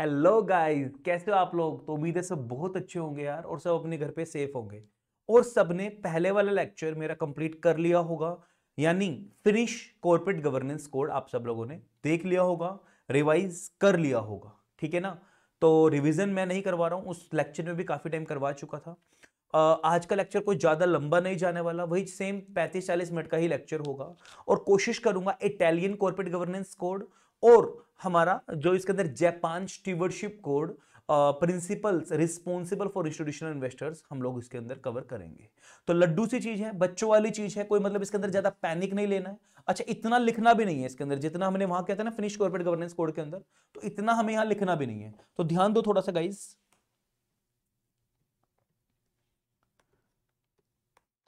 Hello guys, कैसे हो आप लोग। तो उम्मीद है सब बहुत अच्छे होंगे यार, और सब अपने घर पे सेफ होंगे। और सबने पहले वाला लेक्चर मेरा कंप्लीट कर लिया होगा, यानी फिनिश कॉर्पोरेट गवर्नेंस कोड आप सब लोगों ने देख लिया होगा, रिवाइज कर लिया होगा। ठीक है ना। तो रिवीजन मैं नहीं करवा रहा हूं, उस लेक्चर में भी काफी टाइम करवा चुका था। आज का लेक्चर कोई ज्यादा लंबा नहीं जाने वाला, वही सेम 35-40 मिनट का ही लेक्चर होगा। और कोशिश करूंगा इटालियन कॉर्पोरेट गवर्नेंस कोड और हमारा जो इसके अंदर Japan stewardship code, principles responsible for institutional investors, हम लोग इसके अंदर कवर करेंगे। तो लड्डू सी चीज है, बच्चों वाली चीज है, कोई मतलब इसके अंदर ज्यादा पैनिक नहीं लेना है। अच्छा, इतना लिखना भी नहीं है इसके अंदर जितना हमने वहां किया था ना फिनिश कॉर्पोरेट गवर्नेंस कोड के अंदर, तो इतना हमें यहां लिखना भी नहीं है। तो ध्यान दो थोड़ा सा गाइस।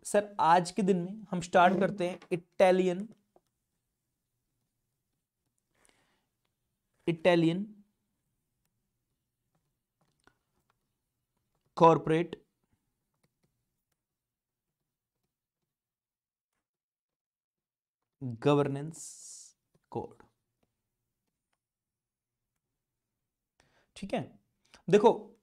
सर आज के दिन में हम स्टार्ट करते हैं इटालियन कॉर्पोरेट गवर्नेंस कोड। ठीक है। देखो,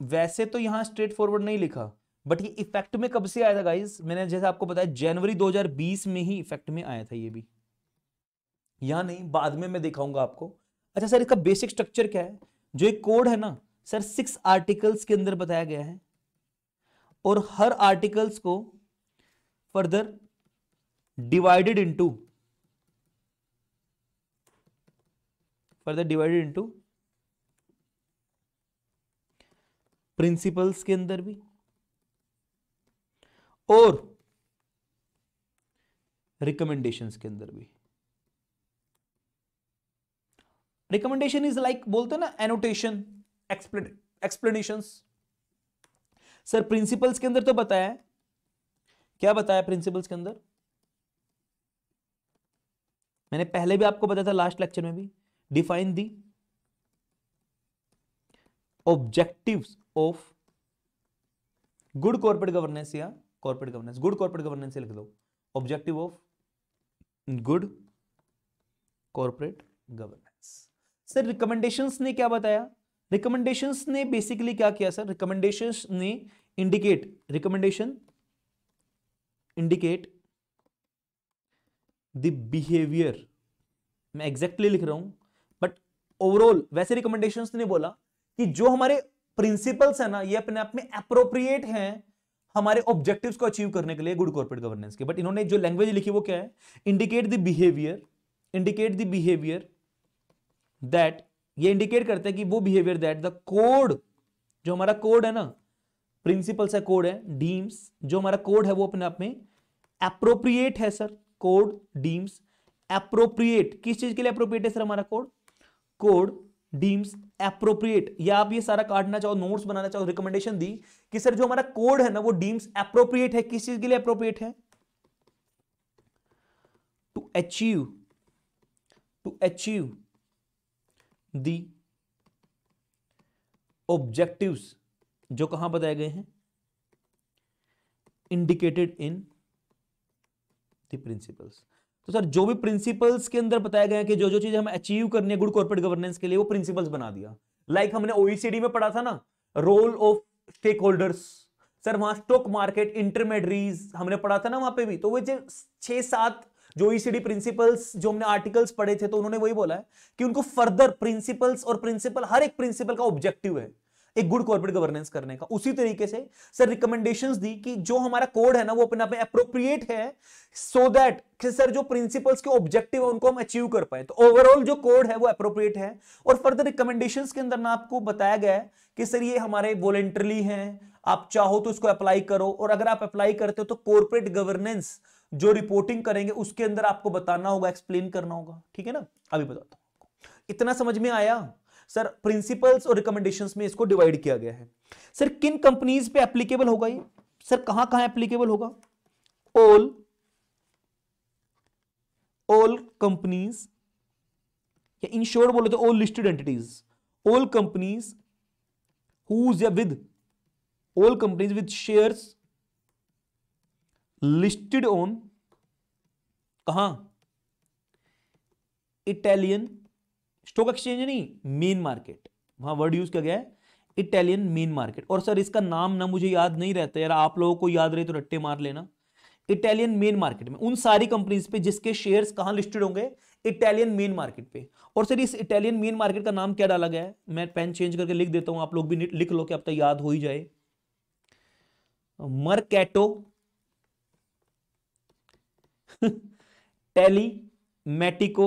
वैसे तो यहां स्ट्रेट फॉरवर्ड नहीं लिखा, बट ये इफेक्ट में कब से आया था गाइस, मैंने जैसे आपको बताया जनवरी 2020 में ही इफेक्ट में आया था ये भी। यहां नहीं, बाद में मैं दिखाऊंगा आपको। अच्छा सर, इसका बेसिक स्ट्रक्चर क्या है। जो एक कोड है ना सर, 6 आर्टिकल्स के अंदर बताया गया है, और हर आर्टिकल्स को फर्दर डिवाइडेड इनटू प्रिंसिपल्स के अंदर भी, और रिकमेंडेशंस के अंदर भी। रिकमेंडेशन इज लाइक बोलते हैं ना एनोटेशन, एक्सप्लेनेशंस। सर प्रिंसिपल्स के अंदर तो बताया, क्या बताया प्रिंसिपल्स के अंदर, मैंने पहले भी आपको बताया था लास्ट लेक्चर में भी। Define the objectives of good corporate governance, या corporate governance, good corporate governance से लिख दो, objective of good corporate governance. Sir recommendations ने क्या बताया, रिकमेंडेशंस ने बेसिकली क्या किया सर, रिकमेंडेशंस ने रिकमेंडेशन इंडिकेट द बिहेवियर, मैं एग्जैक्टली लिख रहा हूं बट ओवरऑल वैसे रिकमेंडेशंस ने बोला कि जो हमारे प्रिंसिपल्स है ना, ये अपने आप में अप्रोप्रिएट हैं हमारे ऑब्जेक्टिव्स को अचीव करने के लिए गुड कॉर्पोरेट गवर्नेंस के। बट इन्होंने जो लैंग्वेज लिखी वो क्या है, इंडिकेट द बिहेवियर दैट, ये इंडिकेट करते हैं कि वो बिहेवियर दैट द कोड, जो हमारा कोड है ना, प्रिंसिपल्स है, कोड है, डीम्स, जो हमारा कोड है वो अपने आप में अप्रोप्रिएट है सर। कोड डीम्स अप्रोप्रिएट, किस चीज के लिए अप्रोप्रिएट है सर हमारा कोड, कोड डीम्स अप्रोप्रिएट। या आप ये सारा काटना चाहो, नोट्स बनाना चाहो, रिकमेंडेशन दी कि सर जो हमारा कोड है ना वो डीम्स अप्रोप्रिएट है, किस चीज के लिए अप्रोप्रिएट है, टू अचीव दी ऑब्जेक्टिव्स जो कहां बताए गए हैं, इंडिकेटेड इन द प्रिंसिपल्स। तो सर जो भी प्रिंसिपल्स के अंदर बताया गया कि जो जो चीजें हमें अचीव करनी है गुड कॉर्पोरेट गवर्नेंस के लिए, वो प्रिंसिपल्स बना दिया। लाइक हमने ओईसीडी में पढ़ा था ना, role of stakeholders, sir वहां स्टॉक मार्केट इंटरमेडियरीज हमने पढ़ा था ना वहां पे भी। तो वो जो 6-7 जो ओईसीडी प्रिंसिपल्स जो हमने आर्टिकल्स पढ़े थे, तो उन्होंने वही बोला है कि उनको फर्दर प्रिंसिपल्स, और प्रिंसिपल हर एक प्रिंसिपल का ऑब्जेक्टिव है एक गुड कॉर्पोरेट गवर्नेंस करने का। उसी तरीके से सर रिकमेंडेशंस दी कि जो हमारा कोड है ना वो अपने आप में अप्रोप्रिएट है, सो दैट सर जो प्रिंसिपल्स के ऑब्जेक्टिव है उनको हम अचीव कर पाए। तो ओवरऑल जो कोड है वो अप्रोप्रिएट है। और फर्दर रिकमेंडेशंस के अंदर ना आपको बताया गया है कि सर ये हमारे वॉलेंटरली हैं, आप चाहो तो इसको अप्लाई करो, और अगर आप अप्लाई करते हो तो कॉर्पोरेट गवर्नेंस जो रिपोर्टिंग करेंगे उसके अंदर आपको बताना होगा, एक्सप्लेन करना होगा। ठीक है ना। अभी बताता हूं, इतना समझ में आया। सर प्रिंसिपल्स और रिकमेंडेशंस में इसको डिवाइड किया गया है। सर किन कंपनीज पे एप्लीकेबल होगा ये, सर कहां कहां एप्लीकेबल होगा, ऑल कंपनीज, या इन शॉर्ट बोले तो all listed entities, all companies whose या with, all companies with shares listed on, कहां, इटालियन स्टॉक एक्सचेंज नहीं, मेन मार्केट, वहां वर्ड यूज किया गया है इटालियन मेन मार्केट। और सर इसका नाम ना मुझे याद नहीं रहता यार, आप लोगों को याद रहे तो रट्टे मार लेना। इटालियन मेन मार्केट में उन सारी कंपनीज पे जिसके शेयर्स कहां लिस्टेड होंगे, इटालियन मेन मार्केट पे। और सर इस इटालियन मेन मार्केट का नाम क्या डाला गया है, मैं पेन चेंज करके लिख देता हूं, आप लोग भी लिख लो कि अब तक याद हो ही जाए। मर्कैटो टेलीमेटिको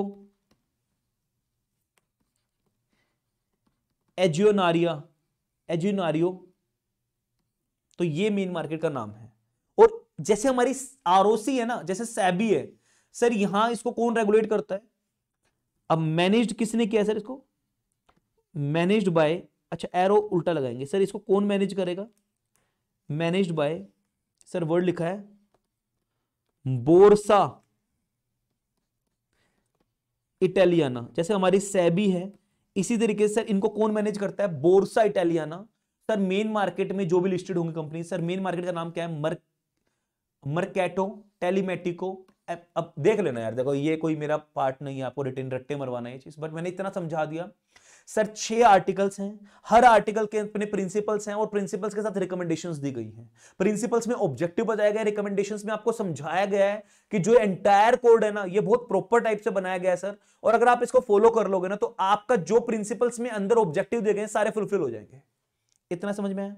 एजियोनारियो, तो ये मेन मार्केट का नाम है। और जैसे हमारी आरओसी है ना, जैसे सैबी है सर, यहां इसको कौन रेगुलेट करता है। अब मैनेज्ड किसने किया सर इसको, मैनेज्ड बाय, अच्छा एरो उल्टा लगाएंगे सर, इसको कौन मैनेज करेगा, मैनेज्ड बाय, सर वर्ड लिखा है बोर्सा इटालियाना। जैसे हमारी सैबी है इसी तरीके से सर इनको कौन मैनेज करता है, बोर्सा इटालियाना। सर मेन मार्केट में जो भी लिस्टेड होंगी कंपनी, सर मेन मार्केट का नाम क्या है, मर्कैटो टेलीमेटिको। अब देख लेना यार, देखो ये कोई मेरा पार्ट नहीं है आपको रिटेन रट्टे मरवाना है चीज, बट मैंने इतना समझा दिया। सर 6 आर्टिकल्स हैं, हर आर्टिकल के अपने प्रिंसिपल्स हैं और प्रिंसिपल्स के साथ रिकमेंडेशंस दी गई हैं। प्रिंसिपल्स में ऑब्जेक्टिव बताया गया, रिकमेंडेशंस में आपको समझाया गया है कि जो एंटायर कोड है ना ये बहुत प्रॉपर टाइप से बनाया गया है सर, और अगर आप इसको फॉलो कर लोगे ना तो आपका जो प्रिंसिपल्स में अंदर ऑब्जेक्टिव दिए गए सारे फुलफिल हो जाएंगे। इतना समझ में आया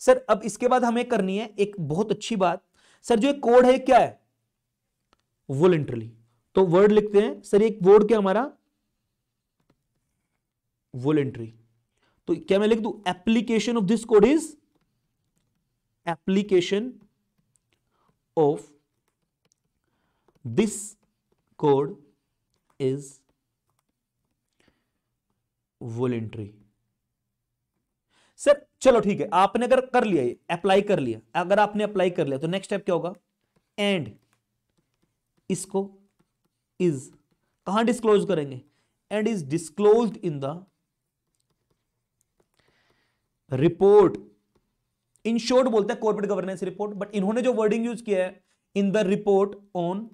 सर। अब इसके बाद हमें करनी है एक बहुत अच्छी बात, सर जो एक कोड है क्या है, वॉलंटरली। तो वर्ड लिखते हैं सर, एक वर्ड क्या हमारा वॉलंटरी। तो क्या मैं लिख दूं, application of this code is, application of this code is voluntary. Sir चलो ठीक है, आपने अगर कर लिया, ये अप्लाई कर लिया, अगर आपने अप्लाई कर लिया तो नेक्स्ट स्टेप क्या होगा, एंड इसको इज कहां डिस्क्लोज करेंगे, and is disclosed in the report. In short बोलते हैं कॉर्पोरेट गवर्नेंस रिपोर्ट, बट इन्होंने जो वर्डिंग यूज किया है, in the report on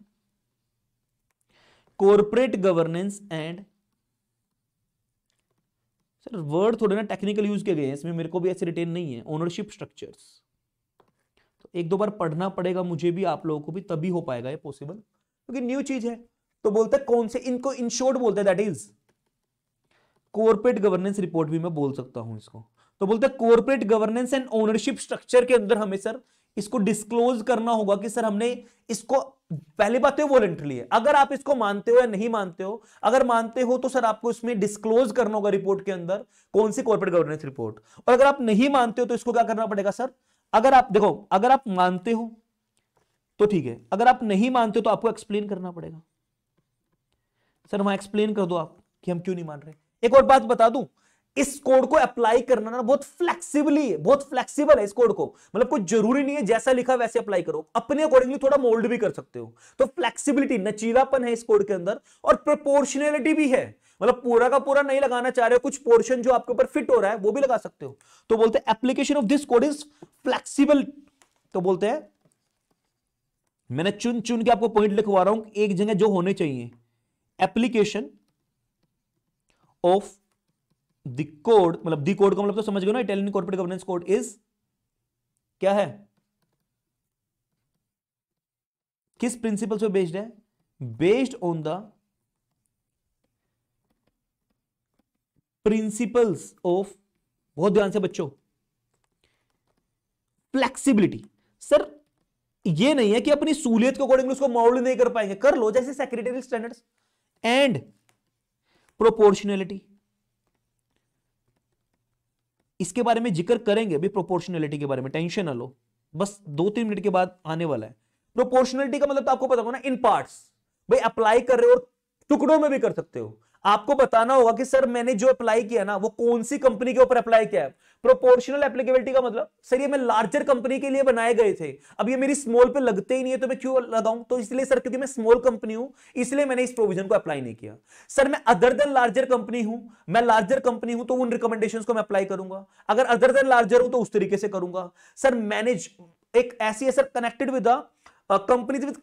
corporate governance and, sir word थोड़े ना टेक्निकल यूज किए गए हैं इसमें, मेरे को भी ऐसे रिटेन नहीं है, ओनरशिप स्ट्रक्चर्स। तो एक दो बार पढ़ना पड़ेगा मुझे भी, आप लोगों को भी, तभी हो पाएगा ये पॉसिबल, क्योंकि न्यू चीज है। तो बोलते हैं कौन से, इनको इन शॉर्ट बोलते हैं, that is corporate governance report भी मैं बोल सकता हूं इसको। तो बोलते हैं corporate governance and ownership structure के अंदर हमें सर इसको डिस्क्लोज करना होगा कि सर हमने इसको, पहली बात है वॉलंटरी है, अगर आप इसको मानते हो या नहीं मानते हो, अगर मानते हो तो सर आपको इसमें डिस्क्लोज करना होगा रिपोर्ट के अंदर कौन सी कॉर्पोरेट गवर्नेंस रिपोर्ट, और अगर आप नहीं मानते हो तो इसको क्या करना पड़ेगा सर, अगर आप देखो, अगर आप मानते हो तो ठीक है, अगर आप नहीं मानते हो तो आपको एक्सप्लेन करना पड़ेगा। सर वहां एक्सप्लेन कर दो आप कि हम क्यों नहीं मान रहे। एक और बात बता दूं, इस कोड को अप्लाई करना ना बहुत फ्लेक्सिबली है, बहुत फ्लेक्सिबल है इस कोड को, मतलब कोई जरूरी नहीं है जैसा लिखा वैसे अप्लाई करो, अपने अकॉर्डिंगली थोड़ा मोल्ड भी कर सकते हो। तो फ्लेक्सिबिलिटी, नचीलापन है इस कोड के अंदर, और प्रोपोर्शनैलिटी भी है, मतलब पूरा का पूरा नहीं लगाना चाह रहे हो, कुछ पोर्शन जो आपके ऊपर फिट हो रहा है वो भी लगा सकते हो। तो बोलते हैं application of this code is flexible. तो बोलते हैं, मैंने चुन चुन के आपको पॉइंट लिखवा रहा हूं, एक जगह जो होने चाहिए, एप्लीकेशन ऑफ द कोड, मतलब द कोड का मतलब तो समझ गए ना, Italian corporate governance code is क्या है, किस प्रिंसिपल पे बेस्ड है, based on the principles of, बहुत ध्यान से बच्चों, फ्लेक्सिबिलिटी। सर ये नहीं है कि अपनी सहूलियत के अकॉर्डिंग उसको मोल्ड नहीं कर पाएंगे, कर लो जैसे सेक्रेटरी स्टैंडर्ड्स, एंड प्रोपोर्शनैलिटी, इसके बारे में जिक्र करेंगे अभी, प्रोपोर्शनैलिटी के बारे में टेंशन ना लो, बस 2-3 मिनट के बाद आने वाला है। प्रोपोर्शनैलिटी का मतलब तो आपको पता होगा ना, इन पार्ट्स, भाई अप्लाई कर रहे हो टुकड़ों में भी कर सकते हो, आपको बताना होगा कि सर मैंने जो अप्लाई किया ना वो कौन सी कंपनी के ऊपर अप्लाई किया है। प्रोपोर्शनल एप्लीकेबिलिटी का मतलब, सर ये मैं लार्जर कंपनी के लिए बनाए गए थे, अब ये मेरी स्मॉल पे लगते ही नहीं है तो मैं क्यों लगाऊं, तो इसलिए सर क्योंकि मैं स्मॉल कंपनी हूं इसलिए मैंने इस प्रोविजन को अप्लाई नहीं किया। सर मैं अदर देन लार्जर कंपनी हूं, मैं लार्जर कंपनी हूं तो उन रिकमेंडेशंस को मैं अप्लाई करूंगा, अगर अदर देन लार्जर हूं तो उस तरीके से करूंगा। सर मैनेज एक ऐसी है sir, connected with companies with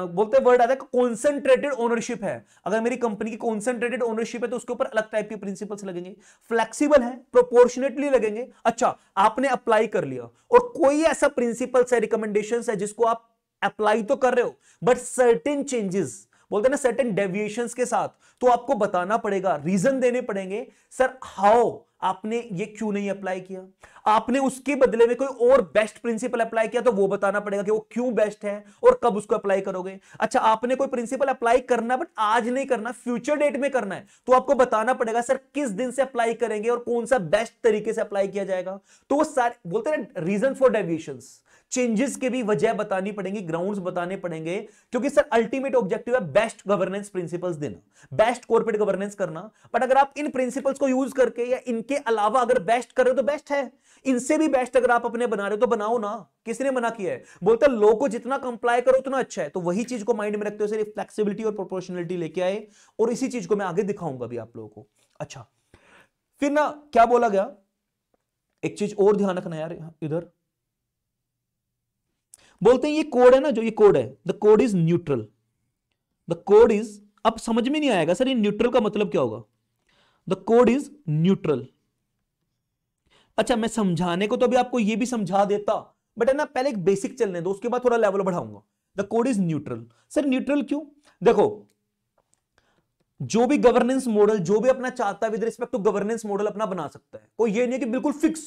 बोलते वर्ड आता है कॉन्सेंट्रेटेड ओनरशिप है। अगर मेरी कंपनी की कॉन्सेंट्रेटेड ओनरशिप है तो उसके ऊपर अलग टाइप के प्रिंसिपल्स लगेंगे। फ्लेक्सिबल है, प्रोपोर्शनेटली लगेंगे। अच्छा, आपने अप्लाई कर लिया और कोई ऐसा प्रिंसिपल्स है, रिकमेंडेशंस है जिसको आप अप्लाई तो कर रहे हो बट सर्टेन चेंजेस, बोलते हैं ना सर्टेन डेविएशंस के साथ, तो आपको बताना पड़ेगा, रीजन देने पड़ेंगे। सर हाउ आपने ये क्यों नहीं अप्लाई किया, आपने उसके बदले में कोई और बेस्ट प्रिंसिपल अप्लाई किया तो वो बताना पड़ेगा कि वो क्यों बेस्ट है और कब उसको अप्लाई करोगे। अच्छा, आपने कोई प्रिंसिपल अप्लाई करना बट आज नहीं करना, फ्यूचर डेट में करना है, तो आपको बताना पड़ेगा सर किस दिन से अप्लाई करेंगे और कौन सा बेस्ट तरीके से अप्लाई किया जाएगा। तो वो सारे बोलते हैं रीजन फॉर डेविएशंस, चेंजेस के भी वजह बतानी पड़ेंगी, ग्राउंड्स बताने पड़ेंगे, क्योंकि सर अल्टीमेट ऑब्जेक्टिव है बेस्ट गवर्नेंस प्रिंसिपल्स देना, बेस्ट कॉर्पोरेट गवर्नेंस करना। बट अगर आप इन प्रिंसिपल्स को यूज करके या इनके अलावा अगर बेस्ट कर रहे हो तो बेस्ट है, इनसे भी बेस्ट अगर आप अपने बना रहे हो तो बनाओ ना, किसने मना किया है। बोलते लो को जितना कंप्लाई करो उतना अच्छा है। तो वही चीज को माइंड में रखते हो, सिर्फ फ्लेक्सिबिलिटी और प्रोपोर्शनलिटी लेके आए, और इसी चीज को मैं आगे दिखाऊंगा भी आप लोगों को। अच्छा, फिर ना क्या बोला गया, एक चीज और ध्यान रखना यार, इधर बोलते हैं ये कोड है ना, जो ये कोड है, the code is neutral, the code is, अब समझ में नहीं आएगा सर ये न्यूट्रल का मतलब क्या होगा, द कोड इज न्यूट्रल। अच्छा, मैं समझाने को तो अभी आपको ये भी समझा देता, बट है ना पहले एक बेसिक चलने दो, उसके बाद थोड़ा लेवल बढ़ाऊंगा। The code is neutral. Sir neutral क्यों, देखो जो भी गवर्नेंस मॉडल जो भी अपना चाहता है with respect to governance model अपना बना सकता है, कोई ये नहीं कि बिल्कुल फिक्स,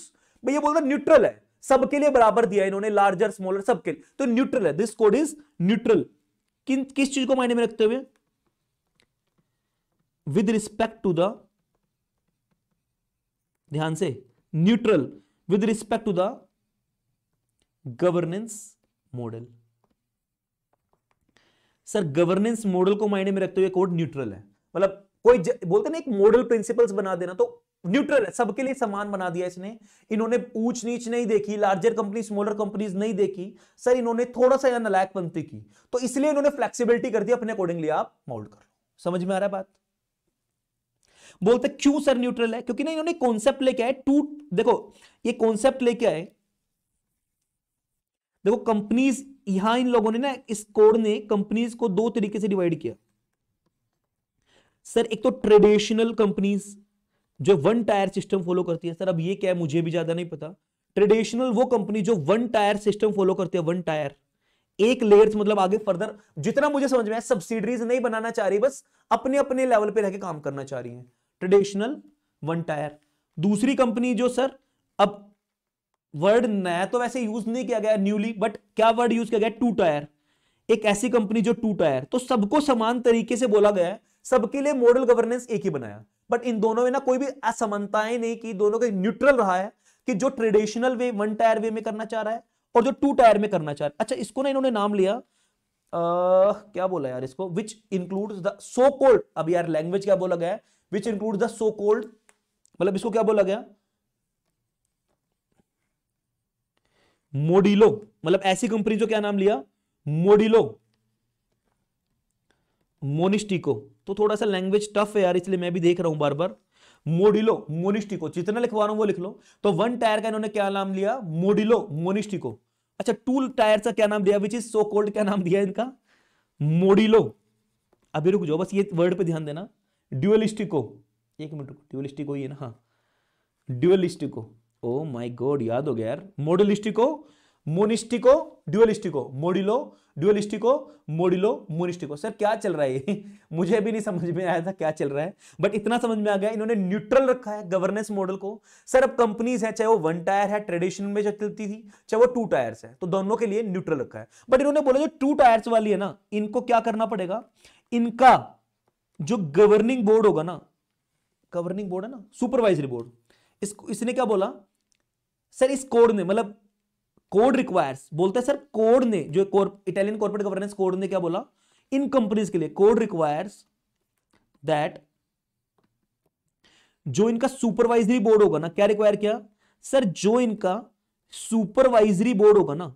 भाई ये बोलता न्यूट्रल है, सबके लिए बराबर दिया इन्होंने, लार्जर स्मॉलर सबके लिए, तो न्यूट्रल है, दिस कोड इज न्यूट्रल। किस चीज को मायने में रखते हुए, विद रिस्पेक्ट टू द, ध्यान से, neutral with respect to the governance model. Sir governance model को मायने में रखते हुए कोड न्यूट्रल है, मतलब कोई बोलते ना एक मॉडल प्रिंसिपल्स बना देना, तो न्यूट्रल है, सबके लिए समान बना दिया इसने। इन्होंने ऊंच नीच नहीं देखी, लार्जर कंपनी स्मॉलर कंपनीज नहीं देखी, सर इन्होंने थोड़ा सा यहां नालायकपंती की, तो इसलिए इन्होंने फ्लेक्सिबिलिटी कर दी, अपने अकॉर्डिंगली आप मोल्ड कर लो। समझ में आ रहा है बात। बोलते क्यों सर न्यूट्रल है, क्योंकि ना इन्होंने कॉन्सेप्ट लेके आए टू, देखो ये कॉन्सेप्ट लेके आए, देखो कंपनीज, यहां इन लोगों ने ना, इस कोड ने कंपनीज को दो तरीके से डिवाइड किया। सर एक तो ट्रेडिशनल कंपनीज जो वन टायर सिस्टम फॉलो करती है, सर अब ये क्या है मुझे भी ज्यादा नहीं पता। ट्रेडिशनल वो कंपनी जो वन टायर सिस्टम फॉलो करती है, वन टायर, एक लेयर्स, मतलब आगे फर्दर जितना मुझे समझ में आया सब्सिडरीज नहीं बनाना चाह रही, बस अपने अपने लेवल पे रहकर काम करना चाह रही है, ट्रेडिशनल वन टायर। दूसरी कंपनी जो सर, अब वर्ड नया तो वैसे यूज नहीं किया गया न्यूली, बट क्या वर्ड यूज किया गया, टू टायर, एक ऐसी कंपनी जो टू टायर, तो सबको समान तरीके से बोला गया है, सबके लिए मॉडल गवर्नेंस एक ही बनाया, बट इन दोनों में ना कोई भी असमानताएं नहीं की, दोनों का न्यूट्रल रहा है कि जो ट्रेडिशनल वे वन टायर वे में करना चाह रहा है और जो टू टायर में करना चाह रहा है। अच्छा, इसको ना इन्होंने नाम लिया क्या बोला यार इसको, which includes the so cold, अब यार लैंग्वेज क्या बोला गया है, which includes the so cold, मतलब इसको क्या बोला गया, मोडिलो, मतलब ऐसी कंपनी जो क्या नाम लिया, मोडिलो, मोनिस्टिको। तो थोड़ा सा लैंग्वेज टफ है यार, इसलिए मैं भी देख रहा हूं बार बार, मोडिलो मोनिस्टिको, जितना लिखवा रहा हूं वो लिख लो। तो वन टायर का इन्होंने क्या नाम लिया, मोडिलो मोनिस्टिको। अच्छा, टू टायर का क्या नाम दिया, विच इज सो कोल्ड, क्या नाम दिया इनका, मोडिलो। अभी रुक जाओ, बस ये वर्ड पे ध्यान देना, ड्यूअलिस्टिको, एक मिनट रुको, ड्यूअलिस्टिको ही है ना, हाँ ड्यूअलिस्टिको, ओ माय गॉड याद हो गया यार, मॉडलिस्टिको, मोनिस्टिको, ड्यूअलिस्टिको, मोडिलो, ड्यूअलिस्टिको, मोडिलो, मोनिस्टिको। सर क्या चल रहा है मुझे भी नहीं समझ में आया था क्या चल रहा है, बट इतना समझ में आ गया, इन्होंने न्यूट्रल रखा है गवर्नेंस मॉडल को। सर अब कंपनीज है, चाहे वो वन टायर है ट्रेडिशन में जो चलती थी, चाहे वो टू टायर्स है, तो दोनों के लिए न्यूट्रल रखा है। बट इन्होंने बोला जो टू टायर्स वाली है ना, इनको क्या करना पड़ेगा, इनका जो गवर्निंग बोर्ड होगा ना, गवर्निंग बोर्ड है ना, सुपरवाइजरी बोर्ड, इसने क्या बोला सर, इस कोड ने, मतलब कोड रिक्वायर्स, बोलते हैं सर कोड ने, जो इटालियन कॉर्पोरेट गवर्नेंस कोड ने क्या बोला, इन कंपनीज के लिए कोड रिक्वायर्स दैट जो इनका सुपरवाइजरी बोर्ड होगा ना, क्या रिक्वायर किया सर, जो इनका सुपरवाइजरी बोर्ड होगा ना,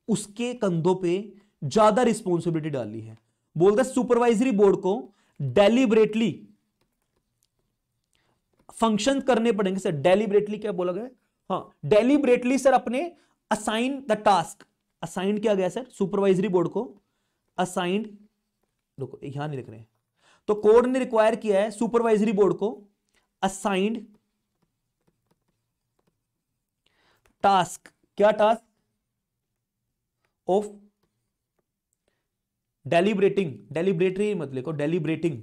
उसके कंधों पे ज्यादा रिस्पॉन्सिबिलिटी डाली है। बोलते सुपरवाइजरी बोर्ड को डेलिबरेटली फंक्शन करने पड़ेंगे सर, डेलिबरेटली क्या बोला गया, हाँ डेलिबरेटली सर, अपने असाइन द टास्क, असाइंड क्या गया सर, सुपरवाइजरी बोर्ड को असाइंड, देखो यहां नहीं लिख रहे हैं, तो कोड ने रिक्वायर किया है सुपरवाइजरी बोर्ड को असाइंड टास्क, क्या टास्क ऑफ डेलिब्रेटिंग, डेलिब्रेटरी मत लिखो, डेलिब्रेटिंग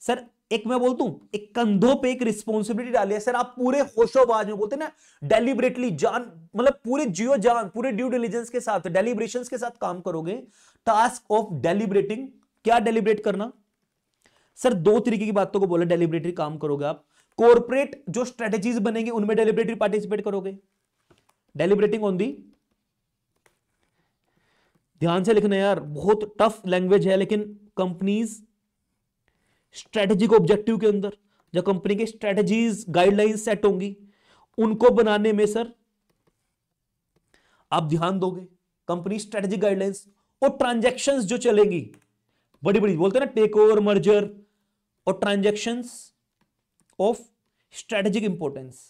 सर, एक मैं बोलता हूं, एक कंधों पे एक रिस्पॉन्सिबिलिटी डाली है सर, आप पूरे होशोबाज में बोलते हैं ना, डेलिब्रेटली जान, मतलब पूरे जियो जान, पूरे ड्यू डिलिजेंस के साथ, डेलिब्रेशंस के साथ काम करोगे। टास्क ऑफ डेलिब्रेटिंग, क्या डेलिब्रेट करना सर, दो तरीके की बातों को बोला, डेलिब्रेटरी काम करोगे आप, कॉर्पोरेट जो स्ट्रेटेजीज बनेंगे उनमें डेलिब्रेटरी पार्टिसिपेट करोगे, डेलिब्रेटिंग ऑन दी, ध्यान से लिखना यार, बहुत टफ लैंग्वेज है, लेकिन कंपनीज स्ट्रेटेजिक ऑब्जेक्टिव के अंदर जब कंपनी के स्ट्रेटेजीज गाइडलाइंस सेट होंगी, उनको बनाने में सर आप ध्यान दोगे, कंपनी स्ट्रेटेजिक गाइडलाइंस और ट्रांजैक्शंस जो चलेंगी बड़ी बड़ी, बोलते हैं ना टेक ओवर, मर्जर और ट्रांजैक्शंस ऑफ स्ट्रेटेजिक इंपॉर्टेंस,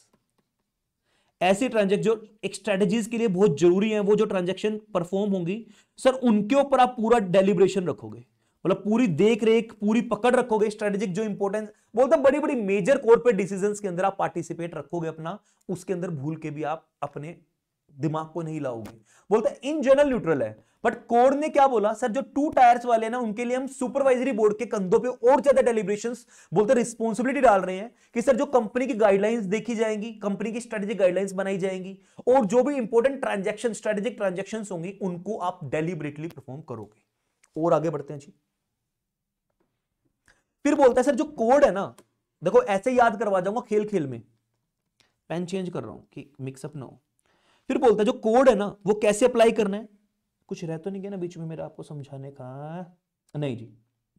ऐसी ट्रांजैक्शन जो एक स्ट्रेटेजीज के लिए बहुत जरूरी है, वो जो ट्रांजैक्शन परफॉर्म होंगी सर, उनके ऊपर आप पूरा डेलिब्रेशन रखोगे, मतलब पूरी देख रेख, पूरी पकड़ रखोगे, स्ट्रेटेजिक जो इंपॉर्टेंस, बोलते बड़ी बड़ी मेजर कॉर्पोरेट डिसीजंस के अंदर आप पार्टिसिपेट रखोगे अपना, उसके अंदर भूल के भी आप अपने दिमाग को नहीं लाओगे, बोलते हैं इन जनरल न्यूट्रल है। बट कोड ने क्या बोला सर, जो 2 टायर्स वाले ना, उनके लिए हम सुपरवाइजरी बोर्ड के कंधों पे और ज्यादा डेलिब्रेशंस, बोलते रिस्पॉन्सिबिलिटी डाल रहे हैं कि सर जो कंपनी की गाइडलाइंस देखी जाएंगी, कंपनी की स्ट्रेटेजिक गाइडलाइंस बनाई जाएंगी, और जो भी इंपॉर्टेंट ट्रांजैक्शन, स्ट्रेटेजिक ट्रांजैक्शन होंगी, उनको आप डेलिब्रेटली परफॉर्म करोगे। और आगे बढ़ते हैं जी, फिर बोलता है सर जो कोड है ना, देखो ऐसे याद करवा जाऊंगा खेल खेल में, पेन चेंज कर रहा हूं कि मिक्सअप ना हो। फिर बोलता है जो कोड है ना, वो कैसे अप्लाई करना है, कुछ रह तो नहीं गया ना बीच में मेरा आपको समझाने का, नहीं जी,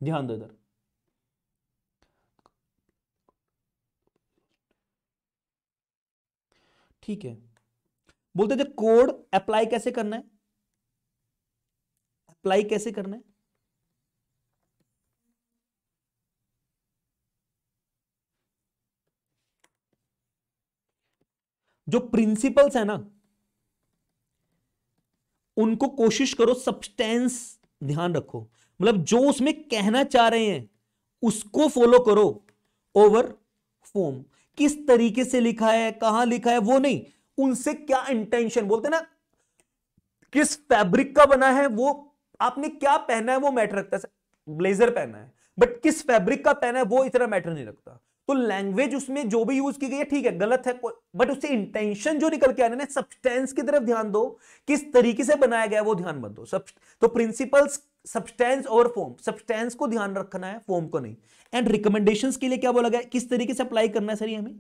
ध्यान दो इधर, ठीक है। बोलते हैं कोड अप्लाई कैसे करना है, अप्लाई कैसे करना है, जो प्रिंसिपल्स है ना, उनको कोशिश करो सब्सटेंस ध्यान रखो, मतलब जो उसमें कहना चाह रहे हैं उसको फॉलो करो ओवर फॉर्म, किस तरीके से लिखा है, कहां लिखा है वो नहीं, उनसे क्या इंटेंशन, बोलते ना किस फैब्रिक का बना है, वो आपने क्या पहना है वो मैटर रखता है, ब्लेजर पहना है बट किस फैब्रिक का पहना है वो इतना मैटर नहीं रखता। तो लैंग्वेज उसमें जो भी यूज की गई है ठीक है, गलत है, बट उससे इंटेंशन जो निकल के आने ना, सब्सटेंस की तरफ ध्यान दो, किस तरीके से बनाया गया वो ध्यान मत दो। तो प्रिंसिपल्स सब्सटेंस और फॉर्म, सब्सटेंस को ध्यान रखना है, फॉर्म को नहीं। एंड रिकमेंडेशंस के लिए क्या बोला गया, किस तरीके से अप्लाई करना है सर, हमें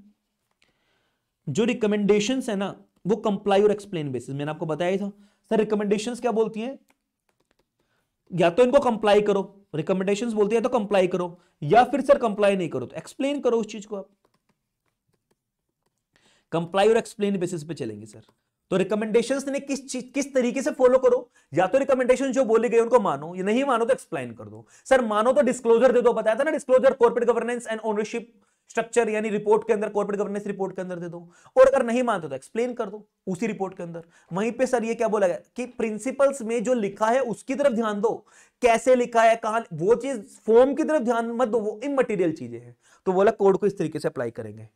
जो रिकमेंडेशंस है ना वो कंप्लाई और एक्सप्लेन बेसिस, मैंने आपको बताया था सर, रिकमेंडेशंस क्या बोलती हैं, या तो इनको कंप्लाई करो, रिकमेंडेशंस बोलती है तो कंप्लाई करो, या फिर सर कंप्लाई नहीं करो तो एक्सप्लेन करो उस चीज को, आप कंप्लाई और एक्सप्लेन बेसिस पे चलेंगे सर। तो रिकमेंडेशंस ने किस तरीके से फॉलो करो, या तो रिकमेंडेशन जो बोले गए उनको मानो, या नहीं मानो तो एक्सप्लेन कर दो। सर मानो तो डिस्क्लोजर दे दो, बताया था ना disclosure, corporate governance and ownership structure, यानी रिपोर्ट के अंदर, कॉर्पोरेट गवर्नेंस रिपोर्ट के अंदर दे दो, और अगर नहीं मानते तो एक्सप्लेन कर दो उसी रिपोर्ट के अंदर। वहीं पे सर ये क्या बोला गया कि प्रिंसिपल्स में जो लिखा है उसकी तरफ ध्यान दो, कैसे लिखा है, कहां, वो चीज फॉर्म की तरफ ध्यान मत दो, वो इमटेरियल चीजें हैं। तो बोला कोड को इस तरीके से अप्लाई करेंगे।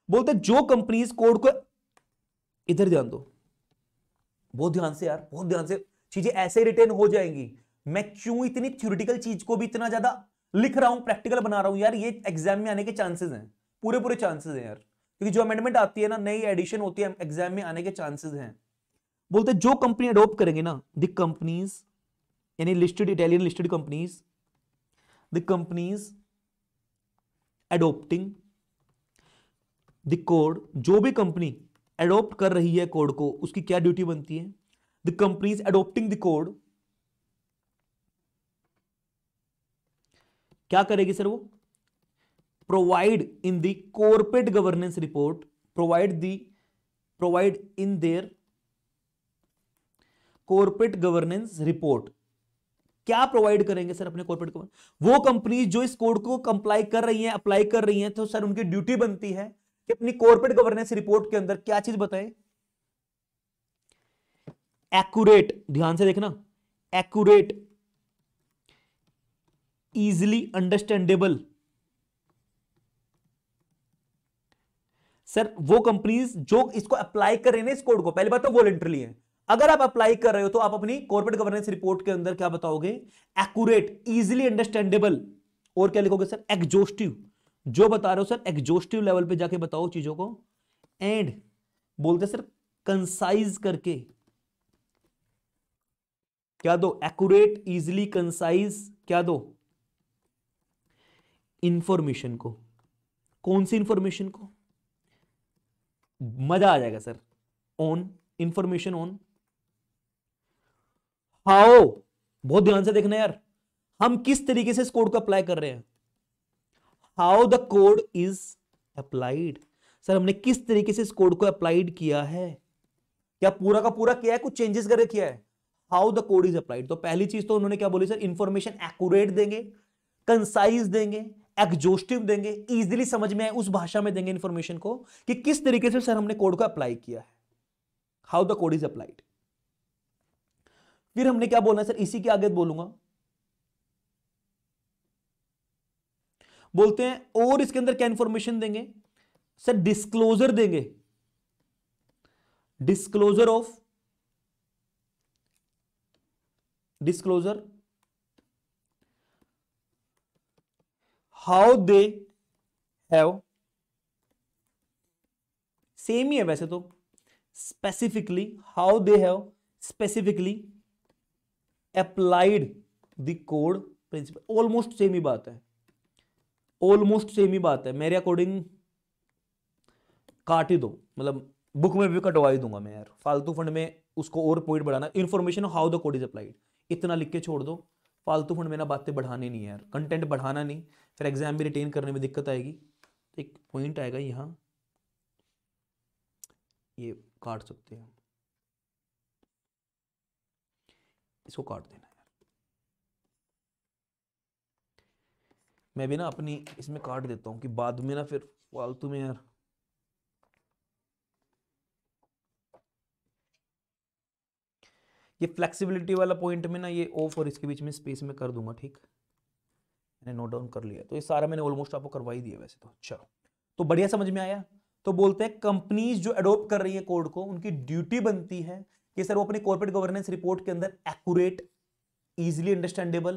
बोलते जो कंपनीज कोड को, इधर ध्यान दो, बहुत ध्यान से यार, बहुत ध्यान से, चीजें ऐसे रिटेन हो जाएंगी। मैं क्यों इतनी थ्योरेटिकल चीज को भी इतना ज्यादा लिख रहा हूं, प्रैक्टिकल बना रहा हूं यार, ये एग्जाम में आने के चांसेस हैं, पूरे पूरे चांसेस हैं यार, क्योंकि जो अमेंडमेंट आती है ना, नई एडिशन होती है, एग्जाम में आने के चांसेस हैं। बोलते जो कंपनी अडॉप्ट करेंगे ना, द कंपनीज, यानी listed Italian listed companies, the companies adopting the code, जो भी कंपनी एडॉप्ट कर रही है कोड को, उसकी क्या ड्यूटी बनती है, the companies adopting the code क्या करेगी सर, वो provide in the corporate governance report, provide in their corporate governance report, क्या प्रोवाइड करेंगे सर अपने कॉर्पोरेट गवर्नेंस, वो कंपनी जो इस कोड को कंप्लाई कर रही हैं, अप्लाई कर रही हैं, तो सर उनकी ड्यूटी बनती है कि अपनी कॉर्पोरेट गवर्नेंस रिपोर्ट के अंदर क्या चीज बताए, एक्यूरेट, ध्यान से देखना, एक्यूरेट, इजिली अंडरस्टैंडेबल। सर वो कंपनीज जो इसको अप्लाई कर रहे हैं इस कोड को, पहली बात तो वॉलंटरली है, अगर आप अप्लाई कर रहे हो तो आप अपनी कॉर्पोरेट गवर्नेंस रिपोर्ट के अंदर क्या बताओगे, एक्यूरेट, इजिली अंडरस्टैंडेबल, और क्या लिखोगे सर, एग्जॉस्टिव, जो बता रहे हो सर एग्जॉस्टिव लेवल पे जाके बताओ चीजों को, एंड बोलते सर कंसाइज करके क्या दो, एक्यूरेट, इजिली, कंसाइज क्या दो, इंफॉर्मेशन को। कौन सी इंफॉर्मेशन को, मजा आ जाएगा sir, on, information on how, बहुत ध्यान से देखना यार, हम किस तरीके से इस कोड को अप्लाई कर रहे हैं, how the code is applied, sir हमने किस तरीके से इस कोड को अप्लाइड किया है, क्या पूरा का पूरा किया है, कुछ चेंजेस करके किया है, how the code is applied. तो पहली चीज तो उन्होंने क्या बोली सर, इंफॉर्मेशन एक्यूरेट देंगे, कंसाइज देंगे, एग्जॉस्टिव देंगे, इजीली समझ में आए उस भाषा में देंगे इंफॉर्मेशन को कि किस तरीके से सर हमने कोड को अप्लाई किया है, how the code is applied. फिर हमने क्या बोलना है सर, इसी के आगे बोलूंगा, बोलते हैं और इसके अंदर क्या इंफॉर्मेशन देंगे सर, डिस्क्लोजर देंगे, disclosure of, disclosure how they have, same ही है वैसे तो, specifically, how they have specifically applied the code principle, almost same ही बात है, ऑलमोस्ट सेम ही बात है, मेरे अकॉर्डिंग काट ही दो, मतलब बुक में भी कटवा ही दूंगा मैं यार, फालतू फंड में उसको और पॉइंट बढ़ाना, information how the code is applied इतना लिख के छोड़ दो, फालतू फंड में ना बातें बढ़ानी नहीं है यार, कंटेंट बढ़ाना नहीं, फिर एग्जाम भी रिटेन करने में दिक्कत आएगी। एक पॉइंट आएगा यहां, ये काट सकते हैं, इसको काट देना यार, मैं भी ना अपनी इसमें काट देता हूं कि बाद में ना फिर फालतू में यार, ये फ्लेक्सिबिलिटी वाला पॉइंट में ना ये ऑफ और इसके बीच में स्पेस में कर दूंगा, ठीक, मैंने नोट डाउन कर लिया, तो ये सारा मैंने ऑलमोस्ट आपको करवा ही दिया वैसे तो। चलो तो बढ़िया समझ में आया। तो बोलते हैं कंपनीज जो अडॉप्ट कर रही है कोड को, उनकी ड्यूटी बनती है कि सर वो अपनी कॉर्पोरेट गवर्नेंस रिपोर्ट के अंदर accurate, easily understandable,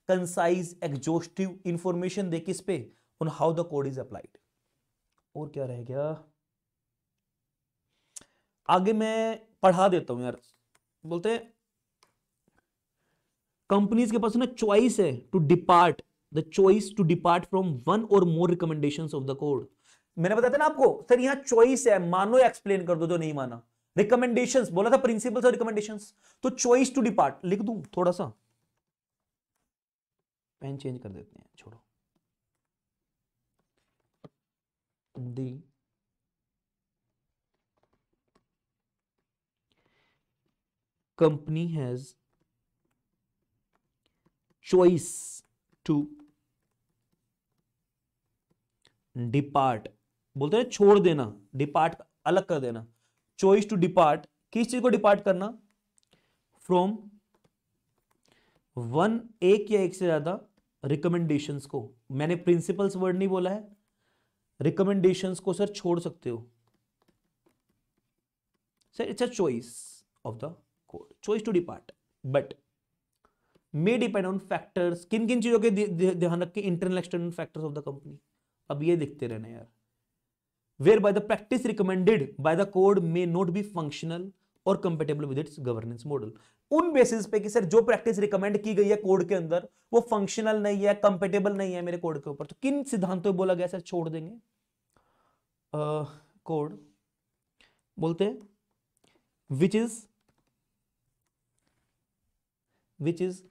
concise, exhaustive information दे किस पे, on how the code is applied. और क्या रह गया आगे, मैं पढ़ा देता हूं यार। बोलते हैं कंपनीज के पास ना चॉइस है to depart, the choice to depart from one और more recommendations of the code. मैंने बताया था ना आपको सर यहां चॉइस है, मानो या एक्सप्लेन कर दो जो नहीं माना, रिकमेंडेशंस बोला था, प्रिंसिपल्स और रिकमेंडेशंस, तो चॉइस टू डिपार्ट लिख दूं, थोड़ा सा पेन चेंज कर देते हैं, छोड़ो, दी company has choice to depart, बोलते हैं छोड़ देना, डिपार्ट अलग कर देना, चॉइस टू डिपार्ट, किस चीज को डिपार्ट करना, फ्रॉम वन, एक या एक से ज्यादा रिकमेंडेशंस को, मैंने प्रिंसिपल्स वर्ड नहीं बोला है, रिकमेंडेशंस को सर छोड़ सकते हो sir, it's a choice of the code, choice to depart, but may depend on factors, किन किन चीजों के ध्यान रख के, internal external factors of the company. अब ये देखते रहना यार, whereby the practice recommended by the code may not be functional और compatible with its governance model, उन बेसिस पे कि सर जो प्रैक्टिस रिकमेंड की गई है कोड के अंदर वो फंक्शनल नहीं है, कंपेटेबल नहीं है मेरे कोड के ऊपर, तो किन सिद्धांतों में बोला गया सर छोड़ देंगे कोड, बोलते हैं which is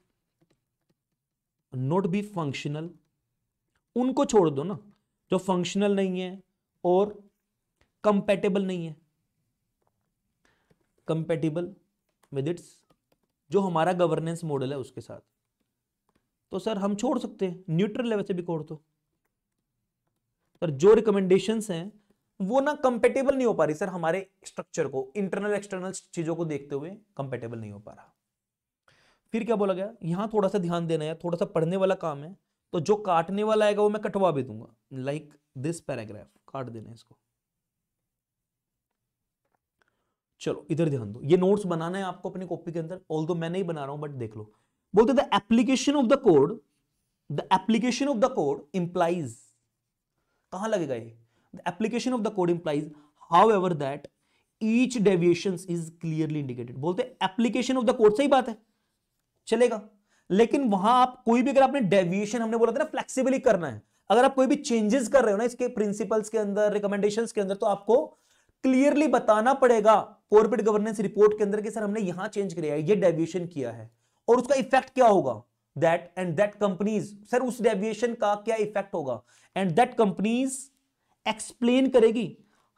not be functional, उनको छोड़ दो ना जो फंक्शनल नहीं है और कंपेटेबल नहीं है, कंपेटेबल विद इट्स जो हमारा गवर्नेंस मॉडल है उसके साथ, तो सर हम छोड़ सकते हैं, न्यूट्रल लेवल से भी कोड, तो सर जो रिकमेंडेशंस हैं वो ना कंपेटेबल नहीं हो पा रही सर, हमारे स्ट्रक्चर को इंटरनल एक्सटर्नल चीजों को देखते हुए कंपेटेबल नहीं हो पा रहा। फिर क्या बोला गया, यहां थोड़ा सा ध्यान देना है, थोड़ा सा पढ़ने वाला काम है, तो जो काटने वाला आएगा वो मैं कटवा भी दूंगा, लाइक दिस पैराग्राफ काट देना है इसको। चलो इधर ध्यान दो, ये नोट्स बनाना है आपको अपनी कॉपी के अंदर, ऑल्दो मैं नहीं बना रहा हूं बट देख लो। बोलते the application of the code, the application of the code implies, कहां लगेगा ये, the application of the code implies however that each deviation is clearly indicated. बोलते एप्लीकेशन ऑफ द कोड, सही बात है चलेगा, लेकिन वहां आप कोई भी, अगर आपने डेविएशन, हमने बोला था ना फ्लेक्सिबली करना है, अगर आप कोई भी चेंजेस कर रहे हो ना इसके प्रिंसिपल्स के अंदर, रिकमेंडेशंस के अंदर, तो आपको क्लियरली बताना पड़ेगा कॉर्पोरेट गवर्नेंस रिपोर्ट के अंदर कि सर हमने यहां चेंज किया है, ये डेविएशन किया है, और उसका इफेक्ट क्या होगा, that and that companies, sir उस डेविएशन का क्या इफेक्ट होगा, एंड दैट कंपनीज एक्सप्लेन करेगी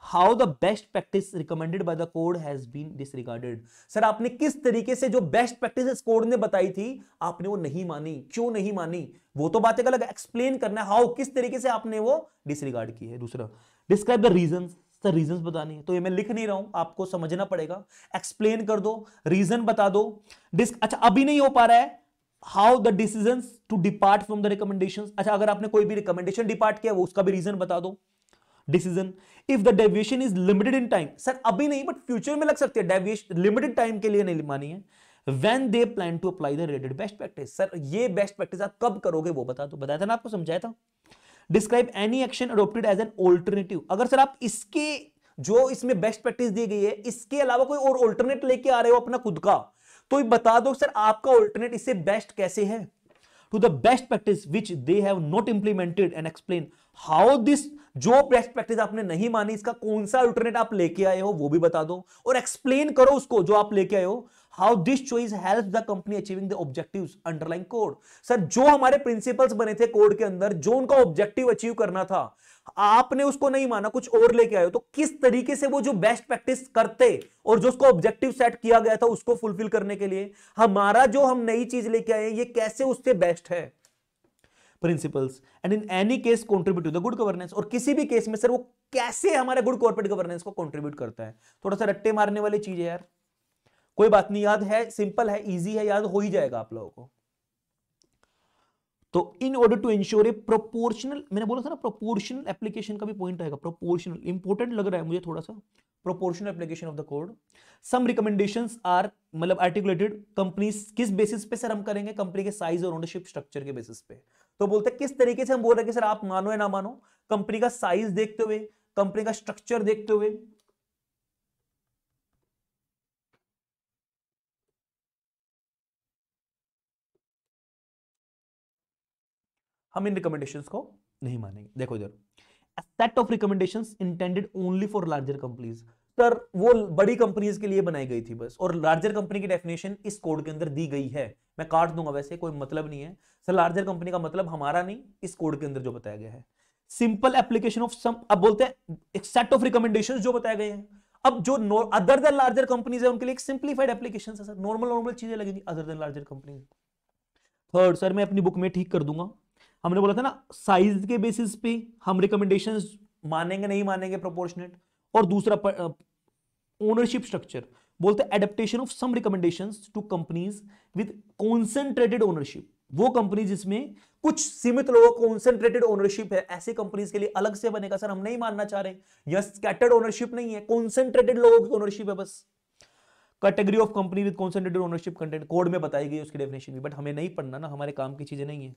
how the best practice recommended by the code has been disregarded. Sir आपने किस तरीके से जो बेस्ट प्रैक्टिस कोड ने बताई थी आपने वो नहीं मानी, क्यों नहीं मानी, वो तो बात अलग, एक्सप्लेन करना है हाउ, किस तरीके से आपने वो डिसरिगार्ड की है। दूसरा, describe the reasons, sir reasons बतानी है, तो ये मैं लिख नहीं रहा हूं, आपको समझना पड़ेगा, एक्सप्लेन कर दो, रीजन बता दो। अच्छा अभी नहीं हो पा रहा है, how the decisions to depart from the recommendations, अच्छा अगर आपने कोई भी रिकमेंडेशन डिपार्ट किया वो उसका भी रीजन बता दो। Decision, if the deviation is limited in time, sir अभी नहीं बट फ्यूचर में लग सकती है, डेविएशन लिमिटेड टाइम के लिए नहीं मानी है। When they plan to apply the related best practice, sir ये बेस्ट प्रैक्टिस आप कब करोगे वो बता दो, बताया था ना आपको, समझाया था। Describe any action adopted as an alternative, अगर सर आप इसके जो इसमें बेस्ट प्रैक्टिस दी गई है इसके अलावा कोई और ऑल्टरनेट लेके आ रहे हो अपना खुद का, तो बता दो सर आपका ऑल्टरनेट इससे बेस्ट कैसे है। To the best practice which they have not implemented and explain how this, जो बेस्ट प्रैक्टिस आपने नहीं मानी इसका कौन सा अल्टरनेट आप लेके आए हो वो भी बता दो, और एक्सप्लेन करो उसको जो आप लेके आए हो, how this choice helps the company achieving the objectives underline code. Sir जो हमारे प्रिंसिपल्स बने थे कोड के अंदर, जो उनका ऑब्जेक्टिव अचीव करना था, आपने उसको नहीं माना, कुछ और लेके आए हो, तो किस तरीके से वो जो बेस्ट प्रैक्टिस करते और जो उसको ऑब्जेक्टिव सेट किया गया था उसको फुलफिल करने के लिए हमारा जो हम नई चीज लेके आए ये कैसे उससे बेस्ट है। Principles and in any case contribute to the good governance, और किसी भी केस में सर वो कैसे हमारे गुड कॉर्पोरेट गवर्नेंस को कंट्रीब्यूट करता है। थोड़ा सा रट्टे मारने वाली चीज है यार, कोई बात नहीं, याद है, सिंपल है, इजी है, याद हो ही जाएगा आप लोगों को। तो in order to ensure a proportional, मैंने बोला था ना प्रोपोर्शनल एप्लीकेशन का भी पॉइंट आएगा, प्रोपोर्शनल इंपॉर्टेंट लग रहा है मुझे थोड़ा सा, proportional application of the code. Some recommendations are मतलब आर्टिकुलेटेड कंपनीज, किस बेसिस पे सर हम करेंगे, कंपनी के साइज और ओनरशिप स्ट्रक्चर के बेसिस पे। तो बोलते हैं किस तरीके से हम बोल रहे हैं कि सर आप मानो या ना मानो, कंपनी का साइज देखते हुए, कंपनी का स्ट्रक्चर देखते हुए, हम इन रिकमेंडेशंस को नहीं मानेंगे। देखो इधर, a set of recommendations intended only for larger companies, sir वो बड़ी कंपनीज के लिए बनाई गई थी बस, और लार्जर कंपनी की डेफिनेशन इस कोड के अंदर दी गई है, मैं काट दूंगा वैसे कोई मतलब नहीं है सर, लार्जर कंपनी का मतलब हमारा नहीं, इस कोड के अंदर जो बताया गया है। सिंपल एप्लीकेशन ऑफ सम, अब बोलते हैं एक सेट ऑफ रिकमेंडेशंस जो बताए गए हैं, अब जो अदर देन लार्जर कंपनीज है उनके लिए एक सिंप्लीफाइड एप्लीकेशन है सर, नॉर्मल चीजें लगेंगी other than larger companies. Third sir मैं अपनी बुक में ठीक कर दूंगा, हमने बोला था ना साइज के बेसिस पे हम रिकमेंडेशंस मानेंगे नहीं मानेंगे प्रोपोर्शनेट, और दूसरा ओनरशिप स्ट्रक्चर, बोलते हैं adaptation of some recommendations to companies with concentrated ownership, वो कंपनी जिसमें कुछ सीमित लोगों कॉन्सेंट्रेटेड ओनरशिप है ऐसे कंपनीज के लिए अलग से बनेगा। सर हम नहीं मानना चाह रहे, यह स्कैटर्ड ओनरशिप नहीं है, कॉन्सेंट्रेटेड लोगों की ओनरशिप है बस। Category of company with concentrated ownership content code में बताई गई उसकी डेफिनेशन भी, बट हमें नहीं पढ़ना ना, हमारे काम की चीजें नहीं है।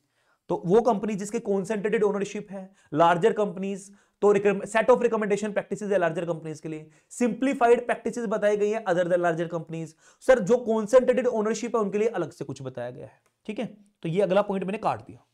तो वो कंपनी जिसके कॉन्सेंट्रेटेड ओनरशिप है, लार्जर कंपनीज, तो सेट ऑफ रिकमेंडेशन प्रैक्टिसेस है लार्जर कंपनीज के लिए, सिंप्लीफाइड प्रैक्टिसेस बताई गई है other than larger companies. Sir जो कॉन्सेंट्रेटेड ओनरशिप है उनके लिए अलग से कुछ बताया गया है, ठीक है। तो ये अगला पॉइंट मैंने काट दिया।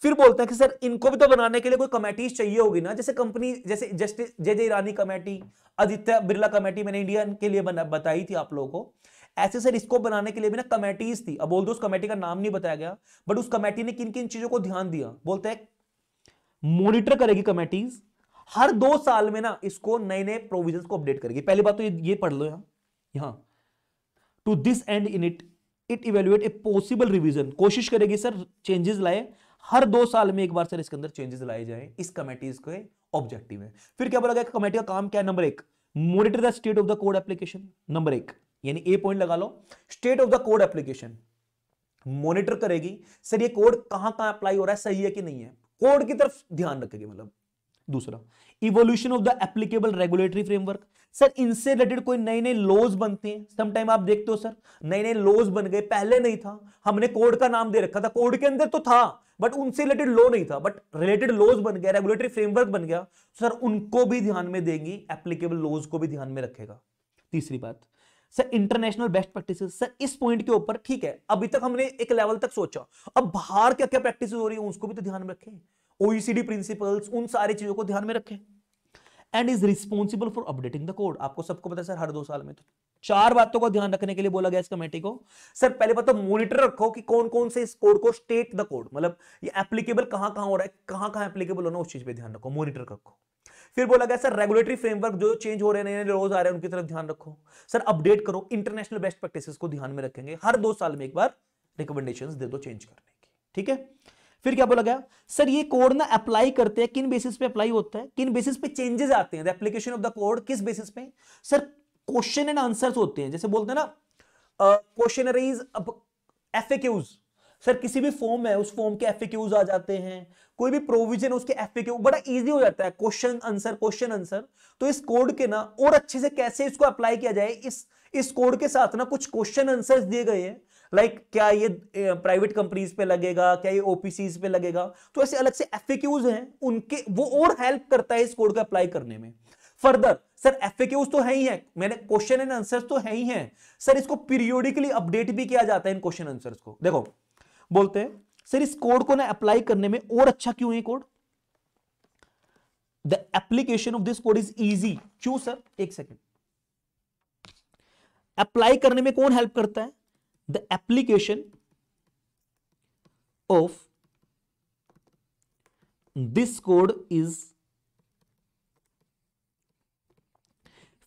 फिर बोलते हैं कि सर इनको भी तो बनाने के लिए कोई कमेटीज चाहिए होगी ना, जैसे कंपनी, जैसे जस्टिस जे ईरानी कमेटी, आदित्य बिरला कमेटी मैंने इंडिया के लिए बताई थी आप लोगों को, ऐसे सर इसको बनाने के लिए भी ना कमेटीज थी। अब बोल दो उस कमेटी का नाम नहीं बताया गया, बट उस कमेटी ने किन किन चीजों को ध्यान दिया, बोलते हैं मॉनिटर करेगी कमेटीज, हर 2 साल में ना इसको नए नए प्रोविजंस को अपडेट करेगी। पहली बात तो ये पढ़ लो यहां to this and in it evaluate a possible revision, कोशिश करेगी सर चेंजेस लाए हर 2 साल में एक बार सर इसके अंदर चेंजेस लाए जाएं, इस कमेटी के ऑब्जेक्टिव है। फिर क्या बोला गया, कमेटी का काम क्या है, number 1 monitor the state of the code application, number 1 यानी ए पॉइंट लगा लो, state of the code application monitor करेगी, सर ये कोड कहां कहां अप्लाई हो रहा है, सही है कि नहीं है, कोड की तरफ ध्यान रखेगी। मतलब दूसरा evolution of the applicable regulatory framework, sir इनसे रिलेटेड कोई नए नए लॉज बनते हैं, सम टाइम आप देखते हो सर नए नए लॉज बन गए, पहले नहीं था, हमने कोड का नाम दे रखा था, कोड के अंदर तो था बट उनसे रिलेटेड लॉ नहीं था, बट रिलेटेड लॉज बन गया, रेगुलेटरी फ्रेमवर्क बन गया, सर उनको भी ध्यान में देंगी, एप्लीकेबल लॉज को भी ध्यान में रखेगा। तीसरी बात sir international best practices, sir इस पॉइंट के ऊपर ठीक है, अभी तक हमने एक लेवल तक सोचा, अब बाहर क्या क्या प्रैक्टिस हो रही है उसको भी तो ध्यान में रखें, OECD प्रिंसिपल्स, उन सारी चीजों को ध्यान में रखें। And is responsible for updating the code, आपको सबको पता है सर हर 2 साल में, तो 4 बातों का ध्यान रखने के लिए बोला गया इस कमेटी को। सर पहले पता मॉनिटर रखो कि कौन कौन से इस कोड को, स्टेट द कोड मतलब ये एप्लीकेबल कहां कहां हो रहा है, कहां कहां एप्लीकेबल होना, उस चीज पे ध्यान रखो, मॉनिटर रखो। फिर बोला गया सर रेगुलेटरी फ्रेमवर्क जो चेंज हो रहे हैं, नए लॉज आ रहे हैं, उनकी तरफ ध्यान रखो। सर अपडेट करो, इंटरनेशनल बेस्ट प्रैक्टिसेस को ध्यान में रखेंगे, हर 2 साल में एक बार रिकमेंडेशंस दे दो चेंज करने की, ठीक है। फिर क्या बोला गया, सर ये कोड ना अप्लाई करते हैं, किन बेसिस पे अप्लाई होता है, किन बेसिस पे चेंजेस आते हैं, the application of the code किस बेसिस पे, सर क्वेश्चन एंड आंसर्स होते हैं, जैसे बोलते हैं ना क्वेश्चनरीज, FAQs, सर किसी भी फॉर्म है उस फॉर्म के FAQs आ जाते हैं, कोई भी प्रोविजन उसके FAQ बड़ा इजी हो जाता है, क्वेश्चन आंसर। तो इस कोड के ना और अच्छे से कैसे इसको अप्लाई किया जाए, इस कोड के साथ ना कुछ क्वेश्चन आंसर्स दिए गए हैं, लाइक क्या ये प्राइवेट कंपनीज पे लगेगा, क्या ये OPCs पे लगेगा, तो ऐसे अलग से FAQs हैं उनके, वो और हेल्प करता है इस कोड को अप्लाई करने में। फर्दर सर FAQs तो है ही है, मैंने क्वेश्चन एंड आंसर्स तो है ही हैं, सर इसको पीरियोडिकली अपडेट भी किया जाता है इन क्वेश्चन आंसर्स को। देखो बोलते हैं सर इस कोड को ना अप्लाई करने में और अच्छा क्यों है code, the application of this code is easy, क्यों सर, एक सेकेंड, अप्लाई करने में कौन हेल्प करता है, the application of this code is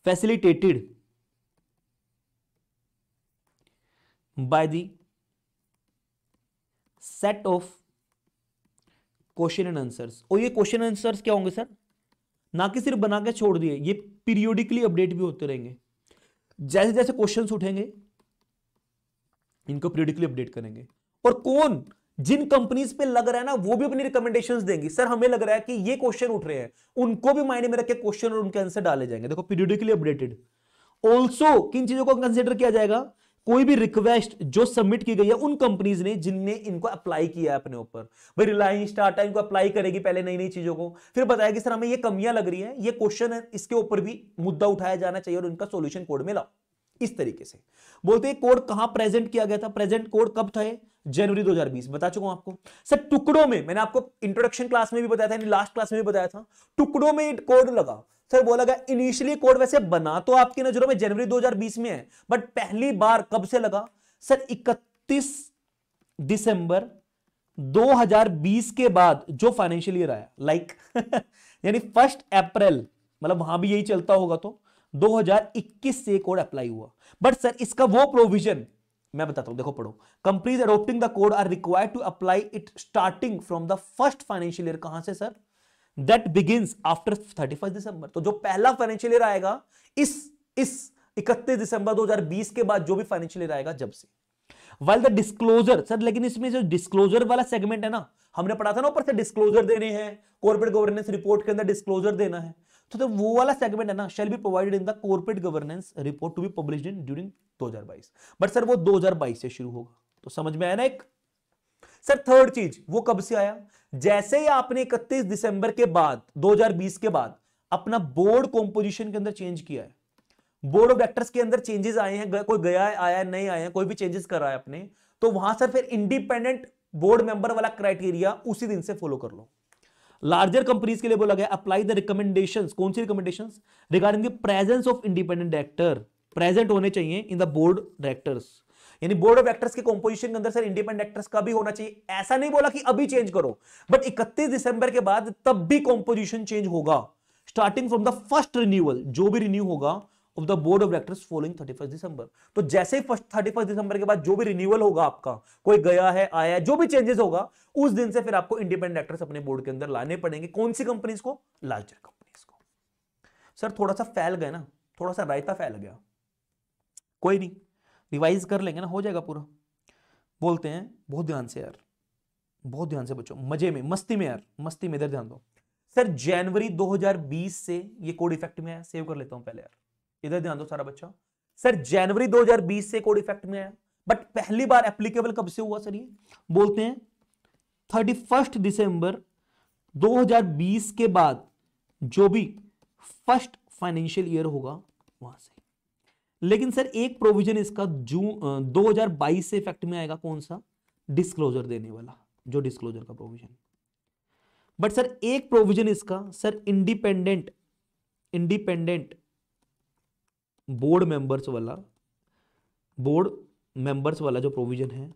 facilitated by the set of question and answers. और ये क्वेश्चन आंसर्स क्या होंगे सर, ना कि सिर्फ बना के छोड़ दिए, ये पीरियोडिकली अपडेट भी होते रहेंगे, जैसे जैसे क्वेश्चंस उठेंगे इनको पीरियोडिकली अपडेट करेंगे। और कौन, जिन कंपनीज पे लग रहा है ना वो भी अपनी रिकमेंडेशंस देंगी, सर हमें लग रहा है कि ये क्वेश्चन उठ रहे हैं, उनको भी मायने में रख के क्वेश्चन और उनके आंसर डाले जाएंगे। देखो पीरियोडिकली अपडेटेड। ऑल्सो किन चीजों को कंसिडर किया जाएगा, कोई भी रिक्वेस्ट जो सबमिट की गई है उन कंपनीज ने जिनने इनको अप्लाई किया है अपने ऊपर, भाई रिलायंस टाटा इनको अप्लाई करेगी पहले नई नई चीजों को, फिर बताएगी सर हमें ये कमियां लग रही है, ये क्वेश्चन है, इसके ऊपर भी मुद्दा उठाया जाना चाहिए और इनका सॉल्यूशन कोड में लाओ। इस तरीके से बोलते हैं कोड कहां प्रेजेंट किया गया था, प्रेजेंट कोड कब था, जनवरी 2020, बता चुका हूं आपको। सर टुकड़ों में, मैंने आपको इंट्रोडक्शन क्लास में भी बताया था, लास्ट क्लास में भी बताया था, टुकड़ों में कोड लगा। सर बोला गया इनिशियली कोड वैसे बना तो आपकी नजरों में जनवरी 2020 में है, बट पहली बार कब से लगा सर, 31 दिसंबर 2020 के बाद जो फाइनेंशियल ईयर आया, लाइक यानी 1 अप्रैल, मतलब वहां भी यही चलता होगा, तो 2021 से कोड अप्लाई हुआ। बट सर इसका वो प्रोविजन मैं बताता हूं, देखो पढ़ो, companies adopting the code are required to apply it starting from the first financial year, कहां से sir, that begins after 31 December. तो जो पहला फाइनेंशियल ईयर आएगा इस 31 दिसंबर 2020 के बाद जो भी फाइनेंशियल ईयर आएगा जब से। वाइल द डिस्क्लोजर, सर लेकिन इसमें जो डिस्क्लोजर वाला सेगमेंट है ना, हमने पढ़ा था ना ऊपर से डिस्क्लोजर देने हैं, कॉर्पोरेट गवर्नेंस रिपोर्ट के अंदर डिस्क्लोजर देना है, तो वो वाला सेगमेंट है ना, shall be provided in the corporate governance report to be published in during 2022। But sir वो 2022 से शुरू होगा, तो समझ में आया ना। एक सर थर्ड चीज वो कब से आया, जैसे ही आपने 31 दिसंबर के बाद 2020 के बाद अपना बोर्ड कॉम्पोजिशन के अंदर चेंज किया है, बोर्ड ऑफ डायरेक्टर्स के अंदर चेंजेस आए हैं, कोई गया है आया नहीं आया, कोई भी चेंजेस कर रहा है अपने, तो वहां सर फिर इंडिपेंडेंट बोर्ड मेंबर वाला क्राइटेरिया उसी दिन से फॉलो कर लो। लार्जर कंपनीज के लिए बोला गया अप्लाई द रिकमेंडेशंस, कौन सी recommendations, regarding the presence of independent director, present होने चाहिए इन द बोर्ड डायरेक्टर्स, यानी बोर्ड ऑफ डायरेक्टर्स के कंपोजिशन के अंदर सर इंडिपेंडेंट डायरेक्टर्स का भी होना चाहिए। ऐसा नहीं बोला कि अभी चेंज करो, बट 31 दिसंबर के बाद तब भी कंपोजिशन चेंज होगा, starting from the first renewal, जो भी रिन्यू होगा of the board of directors following 31 December. तो जैसे ही 31 दिसंबर के बाद जो भी रिन्यूअल होगा आपका, कोई गया है आया है, जो भी चेंजेस होगा, उस दिन से फिर आपको इंडिपेंडेंट डायरेक्टर्स अपने बोर्ड के अंदर लाने पड़ेंगे। कौन सी कंपनीज को? लार्जर कंपनीज को। सर थोड़ा सा फैल गया ना, थोड़ा सा रायता फैल गया, कोई नहीं, रिवाइज कर लेंगे ना, हो जाएगा पूरा। बोलते हैं बहुत ध्यान से यार, बहुत ध्यान से बच्चों, मजे में, मस्ती में यार, मस्ती में, इधर ध्यान दो। सर जनवरी 2020 से ये कोड इफेक्ट में आया, सेव कर लेता हूं पहले यार, इधर ध्यान दो सारा बच्चा। सर जनवरी 2020 से कोड इफेक्ट में आया, बट पहली बार एप्लीकेबल कब से हुआ सर? ये बोलते हैं 31 दिसंबर 2020 के बाद जो भी फर्स्ट फाइनेंशियल ईयर होगा वहां से। लेकिन सर एक प्रोविजन इसका जून 2022 से इफेक्ट में आएगा, कौन सा? डिस्क्लोजर देने वाला, जो डिस्क्लोजर का प्रोविजन। बट सर एक प्रोविजन इसका सर इंडिपेंडेंट बोर्ड मेंबर्स वाला जो प्रोविजन है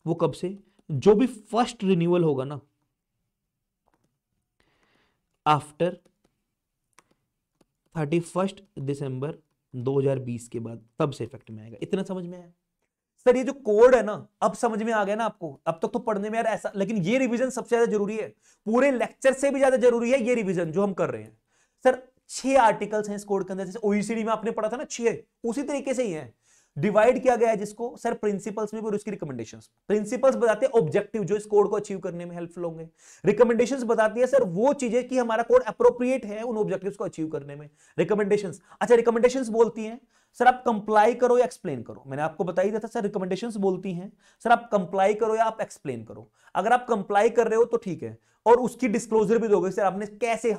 वो कब से? जो भी फर्स्ट रिन्यूअल होगा ना आफ्टर 31 दिसंबर 2020 के बाद, तब से इफेक्ट में आएगा। इतना समझ में आया? सर ये जो कोड है ना, अब समझ में आ गया ना आपको? अब तक तो पढ़ने में यार ऐसा, लेकिन ये रिवीजन सबसे ज्यादा जरूरी है, पूरे लेक्चर से भी ज्यादा जरूरी है ये रिवीजन जो हम कर रहे हैं। सर 6 आर्टिकल्स हैं इस कोड के अंदर, जैसे ओईसीडी में आपने पढ़ा था ना 6, उसी तरीके से ही है, डिवाइड किया गया है जिसको सर प्रिंसिपल्स में और उसकी रिकमेंडेशंस। प्रिंसिपल्स बताते हैं ऑब्जेक्टिव जो इस कोड को अचीव करने में हेल्पफुल होंगे, रिकमेंडेशंस बताती है सर वो चीजें कि हमारा कोड अप्रोप्रिएट है उन ऑब्जेक्टिव्स को अचीव करने में। रिकमेंडेशंस, अच्छा रिकमेंडेशंस बोलती हैं सर आप कंप्लाई करो या एक्सप्लेन करो। मैंने आपको बता ही दिया था सर, रिकमेंडेशंस बोलती हैं सर आप कंप्लाई करो या आप एक्सप्लेन करो। अगर आप कंप्लाई कर रहे हो तो ठीक है, और उसकी डिस्क्लोजर भी दोगे सर आपने कैसे,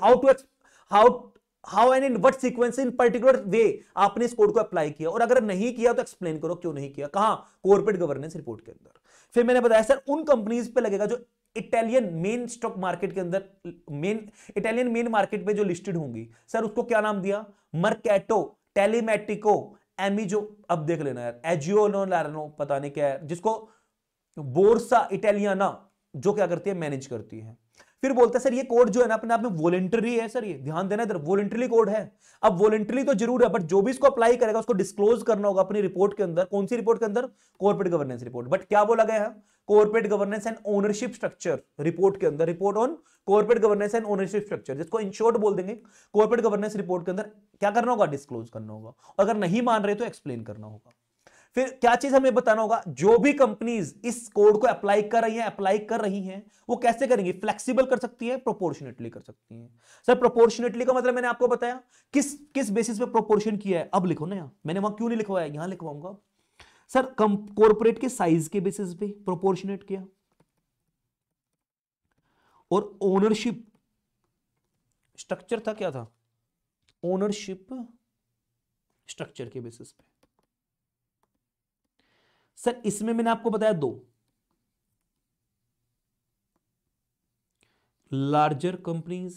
how and in what sequence in particular way आपने इस कोड को अप्लाई किया, और अगर नहीं किया तो एक्सप्लेन करो क्यों नहीं किया। कहां? कॉर्पोरेट गवर्नेंस रिपोर्ट के अंदर। फिर मैंने बताया सर उन कंपनीज पे लगेगा जो इटालियन मेन स्टॉक मार्केट के अंदर, इटालियन मेन मार्केट पे जो लिस्टेड होंगी, सर उसको क्या नाम दिया? मर्केटो, टेलीमेटिको, एमिजो, अब देख लेना यार, एजियो नो लारनो पता नहीं क्या है, जिसको बोर्सा इटालियाना जो क्या करती है, मैनेज करती है। फिर बोलता है सर ये कोड जो है ना अपने आप में वॉलंटरी है सर, ये ध्यान देना इधर, वॉलंटरी कोड है। अब वॉलंटरी तो जरूर है, बट जो भी इसको अप्लाई करेगा उसको डिस्क्लोज करना होगा अपनी रिपोर्ट के अंदर। कौन सी रिपोर्ट के अंदर? Corporate governance report. बट क्या बोला गया है? Corporate governance and ownership structure report के अंदर, report on corporate governance and ownership structure, जिसको इन शॉर्ट बोल देंगे। कॉर्पोरेट गवर्नेंस रिपोर्ट के अंदर क्या करना होगा? डिस्क्लोज करना होगा, अगर नहीं मान रहे तो एक्सप्लेन करना होगा। फिर क्या चीज हमें बताना होगा? जो भी कंपनीज इस कोड को अप्लाई कर रही हैं वो कैसे करेंगी? फ्लेक्सिबल कर सकती है, प्रोपोर्शनेटली कर सकती हैं। सर प्रोपोर्शनेटली का मतलब मैंने आपको बताया किस बेसिस पे प्रोपोर्शन किया है, अब लिखो ना यहाँ, मैंने वहां क्यों नहीं लिखवाया, यहां लिखवाऊंगा। सर कॉर्पोरेट के साइज के बेसिस पे प्रोपोर्शनेट किया, और ओनरशिप स्ट्रक्चर था, क्या था? ओनरशिप स्ट्रक्चर के बेसिस पे। सर इसमें मैंने आपको बताया 2, larger companies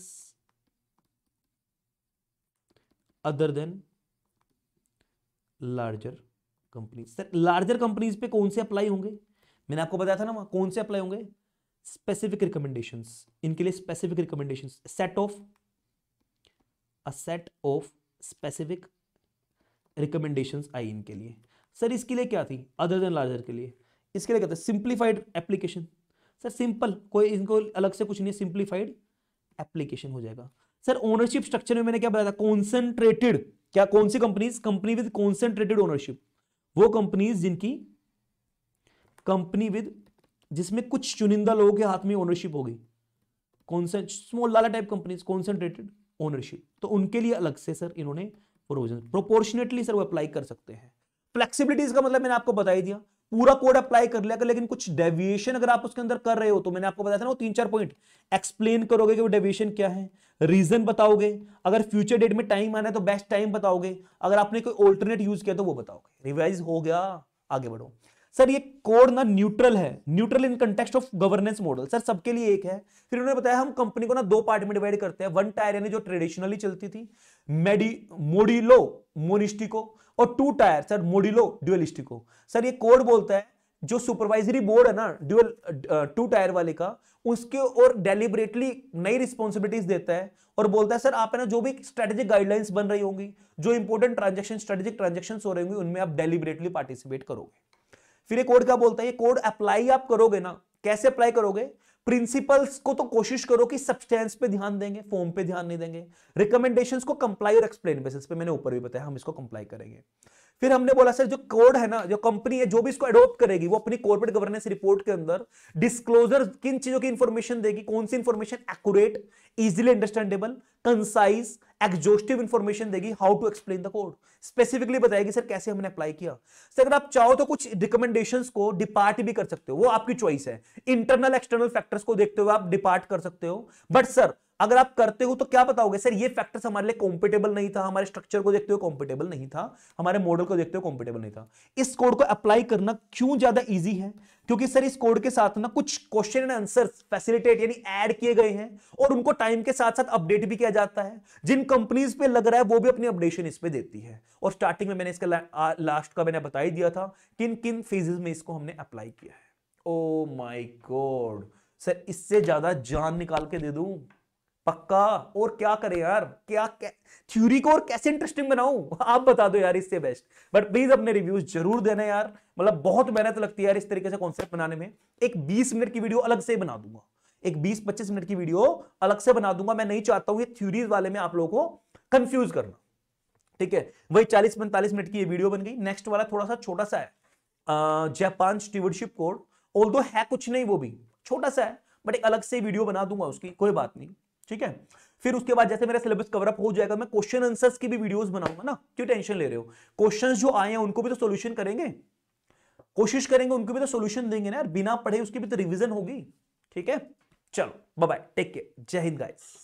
other than larger companies. Sir larger companies पे कौन से अप्लाई होंगे? मैंने आपको बताया था ना वहां कौन से अप्लाई होंगे? स्पेसिफिक रिकमेंडेशंस, इनके लिए specific recommendations, set of specific recommendations आई इनके लिए। सर इसके लिए क्या थी? अदर देन लार्जर के लिए इसके लिए क्या था? Simplified application. सर सिंपल, कोई इनको अलग से कुछ नहीं है, सिंप्लीफाइड एप्लीकेशन हो जाएगा। सर ओनरशिप स्ट्रक्चर में मैंने क्या बताया था? कॉन्सेंट्रेटेड, क्या कौन सी companies? Company with concentrated ownership, वो कंपनीज जिसमें कुछ चुनिंदा लोगों के हाथ में ओनरशिप होगी, स्मॉल लाला टाइप कंपनीज, कॉन्सेंट्रेटेड ओनरशिप, तो उनके लिए अलग से सर इन्होंने प्रोविजन। प्रोपोर्शनेटली सर वो अप्लाई कर सकते हैं। फ्लेक्सिबिलिटीज का मतलब मैंने आपको बता ही दिया, पूरा कोड अप्लाई कर लिया, लेकिन कुछ डेविएशन अगर आप उसके अंदर कर रहे हो तो मैंने आपको बताया था ना वो 3-4 पॉइंट एक्सप्लेन करोगे कि वो डेविएशन क्या है, रीजन बताओगे, अगर फ्यूचर डेट में टाइम आना है तो बेस्ट टाइम बताओगे, अगर आपने कोई ऑल्टरनेट यूज किया तो वो बताओगे। रिवाइज हो गया, आगे बढ़ो। सर ये कोड ना न्यूट्रल है, neutral in context of governance model, sir सबके लिए एक है। फिर उन्होंने बताया हम कंपनी को ना 2 पार्ट में डिवाइड करते हैं, 1 टायर यानी जो ट्रेडिशनली चलती थी मोडिलो मोनिस्टिको, और 2 टायर सर मोडिलो ड्यूलिस्टिको। सर ये कोड बोलता है जो सुपरवाइजरी बोर्ड है ना ड्यूअल 2 टायर वाले का, उसके और डेलिबरेटली नई रिस्पॉन्सिबिलिटीज देता है और बोलता है सर आप है ना जो भी स्ट्रेटेजिक गाइडलाइंस बन रही होंगी, जो इंपॉर्टेंट ट्रांजेक्शन स्ट्रेटेजिक ट्रांजेक्शन हो रही होंगी, उनमें आप डेलिबरेटली पार्टिसिपेट करोगे। फिर ये कोड क्या बोलता है, ये कोड अप्लाई आप करोगे ना, कैसे अप्लाई करोगे, प्रिंसिपल्स को तो कोशिश करो कि सब्सटेंस पे ध्यान देंगे, फॉर्म पे ध्यान नहीं देंगे, रिकमेंडेशंस को कंप्लाई और एक्सप्लेन बेसिस पे, मैंने ऊपर भी बताया हम इसको कंप्लाई करेंगे। फिर हमने बोला सर जो कोड है ना, जो कंपनी है जो भी इसको अडॉप्ट करेगी, वो अपनी कॉर्पोरेट गवर्नेंस रिपोर्ट के अंदर डिस्क्लोजर किन चीजों की इंफॉर्मेशन देगी, कौन सी information accurate, easily understandable, concise, exhaustive information देगी, how to explain the code, specifically बताएगी सर कैसे हमने अप्लाई किया। सर अगर आप चाहो तो कुछ रिकमेंडेशंस को डिपार्ट भी कर सकते हो, वो आपकी चॉइस है, इंटरनल एक्सटर्नल फैक्टर्स को देखते हुए आप डिपार्ट कर सकते हो। बट सर अगर आप करते हो तो क्या बताओगे, सर ये फैक्टर्स हमारे लिए कॉम्पिटेबल नहीं था, हमारे स्ट्रक्चर को देखते हुए कॉम्पिटेबल नहीं था, हमारे मॉडल को देखते हुए कॉम्पिटेबल नहीं था। इस कोड को अप्लाई करना क्यों ज्यादा इजी है, क्योंकि सर इस कोड के साथ ना कुछ क्वेश्चन एंड आंसर फैसिलिटेट यानी ऐड किए गए हैं और उनको टाइम के साथ साथ अपडेट भी किया जाता है। जिन कंपनीज पे लग रहा है वो भी अपनी अपडेशन इस पे देती है। और स्टार्टिंग में मैंने इसका लास्ट का मैंने बता ही दिया था किन किन फेजेस में इसको हमने अप्लाई किया है। ओ माय गॉड सर, इससे ज्यादा जान निकाल के दे दूं पक्का, और क्या करें यार, क्या थ्योरी को और कैसे इंटरेस्टिंग बनाऊं, आप बता दो यार इससे बेस्ट। बट प्लीज अपने रिव्यूज जरूर देना यार, मतलब बहुत मेहनत लगती है यार इस तरीके से कॉन्सेप्ट बनाने में। एक 20 मिनट की वीडियो अलग से बना दूंगा, एक 20-25 मिनट की वीडियो अलग से बना दूंगा। मैं नहीं चाहता हूं ये थ्योरीज वाले में आप लोगों को कंफ्यूज करना, ठीक है। वही 40-45 मिनट की ये वीडियो बन गई। नेक्स्ट वाला थोड़ा सा छोटा सा है, जापान स्टीवर्डशिप कोड, ऑल्दो है कुछ नहीं, वो भी छोटा सा है, बट एक अलग से वीडियो बना दूंगा उसकी, कोई बात नहीं, ठीक है। फिर उसके बाद जैसे मेरा सिलेबस कवर अप हो जाएगा, मैं क्वेश्चन आंसर्स की भी वीडियोस बनाऊंगा ना, क्यों टेंशन ले रहे हो, क्वेश्चंस जो आए हैं उनको भी तो सॉल्यूशन करेंगे, कोशिश करेंगे उनको भी तो सॉल्यूशन देंगे ना यार, बिना पढ़े उसकी भी तो रिवीजन होगी, ठीक है। चलो बाय बाय, टेक केयर, जय हिंद गाइस।